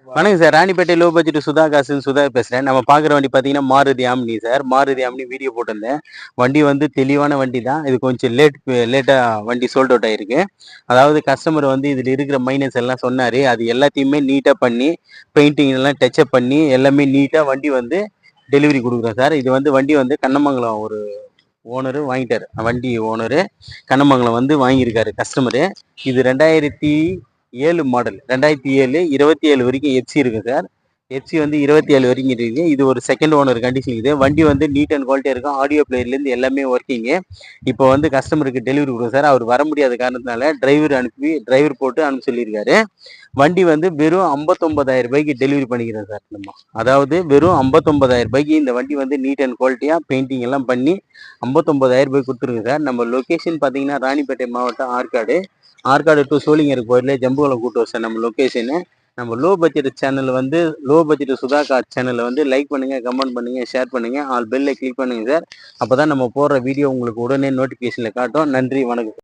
வணக்கம் sir. Ranipet low budget Sudha காசுன்னு சுதா பேசுறேன். நம்ம பார்க்குற வண்டி பார்த்தீங்கன்னா, Maruti omni sir. Maruti omni video போட்டிருந்தேன். வண்டி வந்து தெளிவான வண்டி தான். இது கொஞ்சம் லேட்டா வண்டி சோல்ட் அவுட் ஆயிருக்கு. அதாவது கஸ்டமர் வந்து இதில இருக்கிற மைனஸ் எல்லாம் சொன்னாரு. அது எல்லாத்தையுமே நீட்டா பண்ணி, பெயிண்டிங் எல்லாம் டச்சப் பண்ணி, எல்லாமே நீட்டா வண்டி வந்து டெலிவரி குடுக்குறோம் சார். இது வந்து வண்டி வந்து கண்ணமங்கலம் ஒரு ஓனரு வாங்கிட்டாரு. வண்டி ஓனரு கண்ணமங்கலம் வந்து வாங்கியிருக்காரு கஸ்டமரு. இது 2007 மாடல். 2007 27 வரைக்கும் எஃப்சி இருக்கு சார். எஃப்சி வந்து 27 வரைக்கும் இருக்கு. இது ஒரு செகண்ட் ஓனர் கண்டிஷன் இது. வண்டி வந்து நீட் அண்ட் குவாலிட்டியா இருக்கும். ஆடியோ பிளேயர்லேருந்து எல்லாமே ஒர்க்கிங்கு. இப்போ வந்து கஸ்டமருக்கு டெலிவரி கொடுக்கும் சார். அவர் வர முடியாத காரணத்தினால டிரைவர் போட்டு அனுப்ப சொல்லியிருக்காரு. வண்டி வந்து வெறும் 59,000 ரூபாய்க்கு டெலிவரி பண்ணிக்கிறோம் சார் நம்ம. அதாவது வெறும் 59,000 ரூபாய்க்கு இந்த வண்டி வந்து நீட் அண்ட் குவாலிட்டியா பெயிண்டிங் எல்லாம் பண்ணி 59,000 ரூபாய்க்கு கொடுத்துருங்க சார். நம்ம லொகேஷன் பார்த்தீங்கன்னா ராணிப்பேட்டை மாவட்டம் ஆற்காடு டு சோழிங்கர் கோயிலில் ஜம்புவலம் கூட்டு சார் நம்ம லொக்கேஷனு. நம்ம லோ பட்ஜெட் சேனல் வந்து லோ பட்ஜெட் சுதா கார் சேனலை வந்து லைக் பண்ணுங்க, கமெண்ட் பண்ணுங்க, ஷேர் பண்ணுங்க, ஆல் பெல்லை கிளிக் பண்ணுங்க சார். அப்பதான் நம்ம போடுற வீடியோ உங்களுக்கு உடனே நோட்டிஃபிகேஷன்ல காட்டும். நன்றி, வணக்கம்.